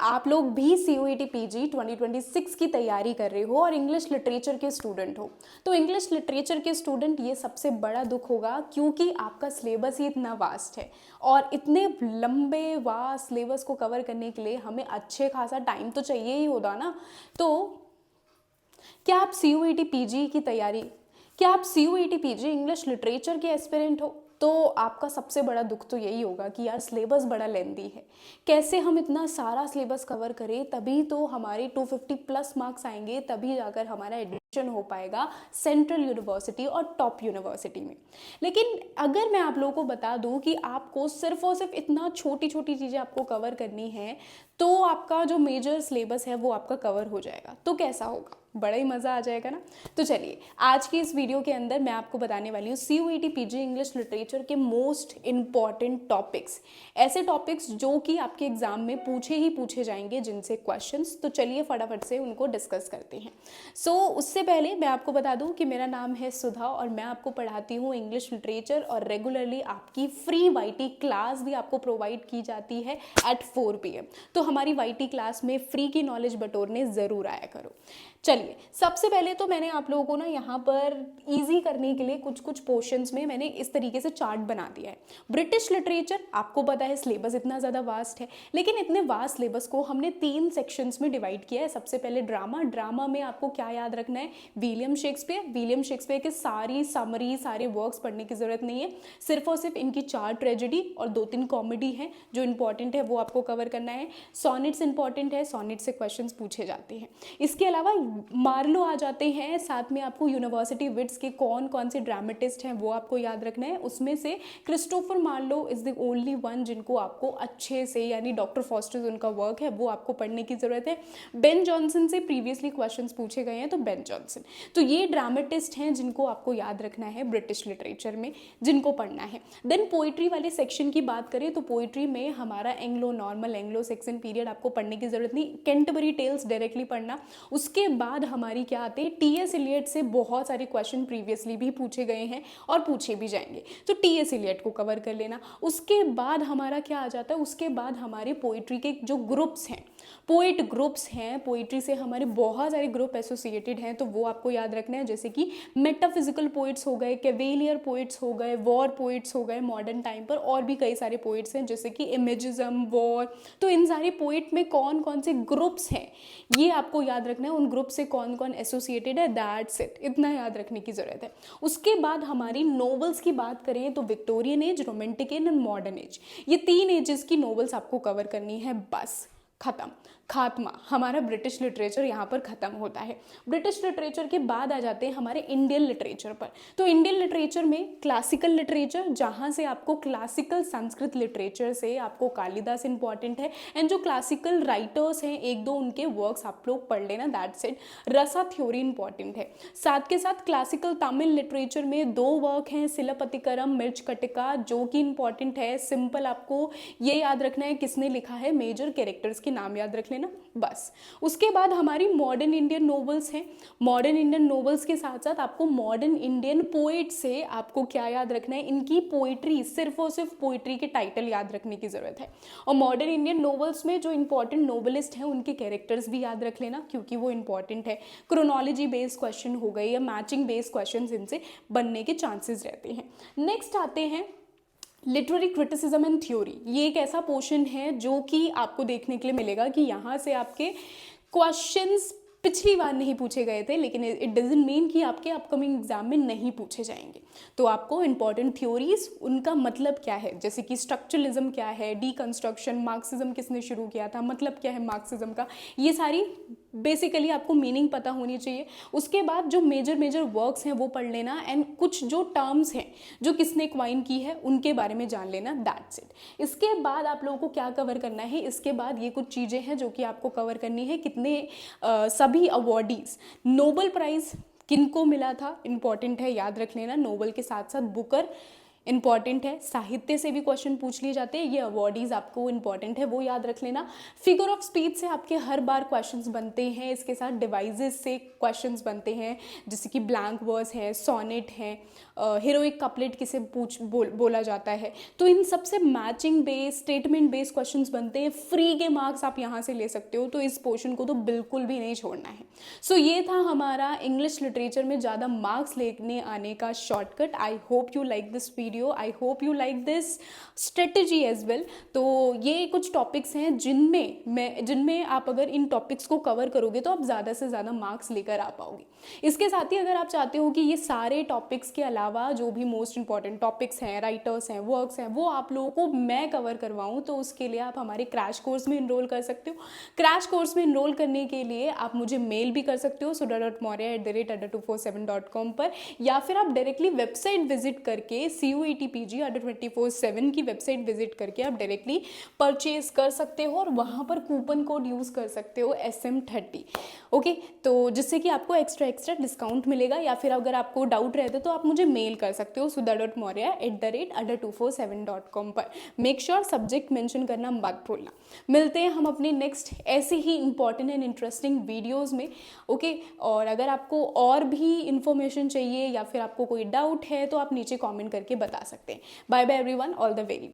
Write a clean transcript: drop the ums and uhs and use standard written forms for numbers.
आप लोग भी CUET PG 2026 की तैयारी कर रहे हो और इंग्लिश लिटरेचर के स्टूडेंट हो, तो इंग्लिश लिटरेचर के स्टूडेंट ये सबसे बड़ा दुख होगा क्योंकि आपका सिलेबस ही इतना वास्ट है और इतने लंबे वास्ट सिलेबस को कवर करने के लिए हमें अच्छे खासा टाइम तो चाहिए ही होगा ना। तो क्या आप CUET PG की तैयारी, क्या आप CUET PG इंग्लिश लिटरेचर के एस्पिरेंट हो, तो आपका सबसे बड़ा दुख तो यही होगा कि यार सिलेबस बड़ा लेंदी है, कैसे हम इतना सारा सिलेबस कवर करें, तभी तो हमारे 250 प्लस मार्क्स आएंगे, तभी जाकर हमारा एडमिशन हो पाएगा सेंट्रल यूनिवर्सिटी और टॉप यूनिवर्सिटी में। लेकिन अगर मैं आप लोगों को बता दूं कि आपको सिर्फ और सिर्फ इतना छोटी छोटी चीज़ें आपको कवर करनी है तो आपका जो मेजर सिलेबस है वो आपका कवर हो जाएगा, तो कैसा होगा, बड़ा ही मज़ा आ जाएगा ना। तो चलिए आज की इस वीडियो के अंदर मैं आपको बताने वाली हूँ CUET PG इंग्लिश लिटरेचर के मोस्ट इम्पॉर्टेंट टॉपिक्स, ऐसे टॉपिक्स जो कि आपके एग्जाम में पूछे ही पूछे जाएंगे जिनसे क्वेश्चंस। तो चलिए फटाफट से उनको डिस्कस करते हैं। उससे पहले मैं आपको बता दूं कि मेरा नाम है सुधा और मैं आपको पढ़ाती हूँ इंग्लिश लिटरेचर और रेगुलरली आपकी फ्री YT क्लास भी आपको प्रोवाइड की जाती है एट 4 PM। तो हमारी YT क्लास में फ्री की नॉलेज बटोरने ज़रूर आया करो। चलिए सबसे पहले तो मैंने आप लोगों को ना यहाँ पर इजी करने के लिए कुछ कुछ पोर्शंस में मैंने इस तरीके से चार्ट बना दिया है। ब्रिटिश लिटरेचर, आपको पता है सिलेबस इतना ज़्यादा वास्ट है, लेकिन इतने वास्ट सिलेबस को हमने 3 सेक्शंस में डिवाइड किया है। सबसे पहले ड्रामा में आपको क्या याद रखना है, विलियम शेक्सपियर के सारी समरी सारे वर्क्स पढ़ने की ज़रूरत नहीं है, सिर्फ और सिर्फ इनकी 4 ट्रेजेडी और 2-3 कॉमेडी हैं जो इंपॉर्टेंट है वो आपको कवर करना है। सॉनेट्स इंपॉर्टेंट है, सॉनेट से क्वेश्चन पूछे जाते हैं। इसके अलावा मार्लो आ जाते हैं, साथ में आपको यूनिवर्सिटी विट्स के कौन कौन से ड्रामेटिस्ट हैं वो आपको याद रखना है। उसमें से Christopher Marlowe is the only one जिनको आपको अच्छे से, यानी डॉक्टर फॉस्टर उनका वर्क है वो आपको पढ़ने की जरूरत है। बेन जॉनसन से प्रीवियसली क्वेश्चंस पूछे गए हैं, तो बेन जॉनसन, तो ये ड्रामेटिस्ट हैं जिनको आपको याद रखना है ब्रिटिश लिटरेचर में, जिनको पढ़ना है। देन पोइट्री वाले सेक्शन की बात करें तो पोइट्री में हमारा Anglo normal, Anglo section period आपको पढ़ने की जरूरत नहीं, कैंटरबरी टेल्स डायरेक्टली पढ़ना। उसके बाद हमारी क्या आते हैं, TS इलियट से बहुत सारे क्वेश्चन प्रीवियसली भी पूछे गए हैं और पूछे भी जाएंगे, तो TS इलियट को कवर कर लेना। उसके बाद हमारा क्या आ जाता है, उसके बाद हमारे पोइट्री के जो ग्रुप्स हैं, पोइट ग्रुप्स हैं, पोइट्री से हमारे बहुत सारे ग्रुप एसोसिएटेड हैं, तो वो आपको याद रखना है, जैसे कि मेटाफिजिकल पोइट्स हो गए, कैवेलियर पोइट्स हो गए, वॉर पोइट्स हो गए मॉडर्न टाइम पर, और भी कई सारे पोइट्स हैं जैसे कि इमेजिज्म, वॉर। तो इन सारे पोइट में कौन कौन से ग्रुप्स हैं ये आपको याद रखना है, उन ग्रुप से कौन कौन एसोसिएटेड है, दैट्स इट, इतना याद रखने की जरूरत है। उसके बाद हमारी नॉवेल्स की बात करें तो Victorian age, romantic as and modern age, ये 3 एजेस की नॉवेल्स आपको कवर करनी है, बस खत्म, खात्मा, हमारा ब्रिटिश लिटरेचर यहाँ पर खत्म होता है। ब्रिटिश लिटरेचर के बाद आ जाते हैं हमारे इंडियन लिटरेचर पर। तो इंडियन लिटरेचर में क्लासिकल लिटरेचर, जहाँ से आपको क्लासिकल संस्कृत लिटरेचर से आपको कालिदास इंपॉर्टेंट है, एंड जो क्लासिकल राइटर्स हैं 1-2 उनके वर्क्स आप लोग पढ़ लेना, दैट्स इट। रसा थ्योरी इंपॉर्टेंट है। साथ के साथ क्लासिकल तमिल लिटरेचर में 2 वर्क हैं, सिलपतिकरम, मिर्चकटिका, जो कि इंपॉर्टेंट है। सिंपल आपको ये याद रखना है किसने लिखा है, मेजर कैरेक्टर्स के नाम याद रख लेना, बस। उसके बाद हमारी मॉडर्न इंडियन नोवेल्स हैं। मॉडर्न इंडियन नोवेल्स के साथ साथ आपको मॉडर्न इंडियन पोएट से आपको क्या याद रखना है, इनकी पोइट्री, सिर्फ और सिर्फ पोइट्री के टाइटल याद रखने की जरूरत है। और मॉडर्न इंडियन नोवेल्स में जो इंपॉर्टेंट नोवेलिस्ट हैं उनके कैरेक्टर्स भी याद रख लेना, क्योंकि वो इंपॉर्टेंट है। क्रोनोलॉजी बेस्ड क्वेश्चन हो गए या मैचिंग बेस्ड क्वेश्चन इनसे बनने के चांसेस रहते हैं। नेक्स्ट आते हैं लिटरेरी क्रिटिसिज्म एंड थ्योरी। ये एक ऐसा पोर्शन है जो कि आपको देखने के लिए मिलेगा कि यहाँ से आपके क्वेश्चंस पिछली बार नहीं पूछे गए थे, लेकिन इट डजंट मीन कि आपके अपकमिंग एग्जाम में नहीं पूछे जाएंगे। तो आपको इंपॉर्टेंट थ्योरीज, उनका मतलब क्या है, जैसे कि स्ट्रक्चरलिज्म क्या है, डीकंस्ट्रक्शन, मार्क्सिज्म किसने शुरू किया था, मतलब क्या है मार्क्सिज्म का, ये सारी बेसिकली आपको मीनिंग पता होनी चाहिए। उसके बाद जो मेजर वर्क्स हैं वो पढ़ लेना, एंड कुछ जो टर्म्स हैं जो किसने क्वाइन की है उनके बारे में जान लेना, दैट्स इट। इसके बाद आप लोगों को क्या कवर करना है, इसके बाद ये कुछ चीज़ें हैं जो कि आपको कवर करनी है। कितने सभी अवॉर्डीज, नोबेल प्राइज किनको मिला था, इंपॉर्टेंट है, याद रख लेना। नोबेल के साथ साथ बुकर, इंपॉर्टेंट है। साहित्य से भी क्वेश्चन पूछ लिए जाते हैं, ये अवॉर्डीज आपको इंपॉर्टेंट है, वो याद रख लेना। फिगर ऑफ स्पीच से आपके हर बार क्वेश्चंस बनते हैं, इसके साथ डिवाइसेस से क्वेश्चंस बनते हैं, जैसे कि ब्लैंक वर्स है, सोनेट है, हीरोइक कपलेट किसे बोला जाता है। तो इन सबसे matching based, statement based questions बनते हैं। फ्री के मार्क्स आप यहाँ से ले सकते हो, तो इस पोर्शन को तो बिल्कुल भी नहीं छोड़ना है। सो ये था हमारा इंग्लिश लिटरेचर में ज़्यादा मार्क्स लेने आने का shortcut. I hope you like this video, I hope you like this strategy as well. तो ये कुछ टॉपिक्स हैं जिनमें आप अगर इन टॉपिक्स को कवर करोगे तो आप ज़्यादा से ज़्यादा मार्क्स लेकर आ पाओगे। इसके साथ ही अगर आप चाहते हो कि ये सारे टॉपिक्स के अलावा जो भी मोस्ट इंपॉर्टेंट टॉपिक्स हैं, राइटर्स हैं, वर्क्स हैं, वो आप लोगों को मैं कवर करवाऊँ, तो उसके लिए आप हमारे क्रैश कोर्स में इनरोल कर सकते हो। क्रैश कोर्स में इनरोल करने के लिए आप मुझे मेल भी कर सकते हो sudha.mourya@adda247.com पर, या फिर आप डायरेक्टली वेबसाइट विजिट करके CUET-PG/24/7 की वेबसाइट विजिट करके आप डायरेक्टली परचेज कर सकते हो और वहाँ पर कूपन कोड यूज़ कर सकते हो SM30। ओके, तो जिससे कि आपको एक्स्ट्रा डिस्काउंट मिलेगा। या फिर अगर आपको डाउट रहता है तो आप मुझे मेल कर सकते हो sudha.mourya@adda247.com पर। मेक श्योर सब्जेक्ट मेंशन करना मत भूलना। मिलते हैं हम अपने नेक्स्ट ऐसे ही इंपॉर्टेंट एंड इंटरेस्टिंग वीडियोस में। ओके, और अगर आपको और भी इंफॉर्मेशन चाहिए या फिर आपको कोई डाउट है तो आप नीचे कमेंट करके बता सकते हैं। Bye bye everyone, all the very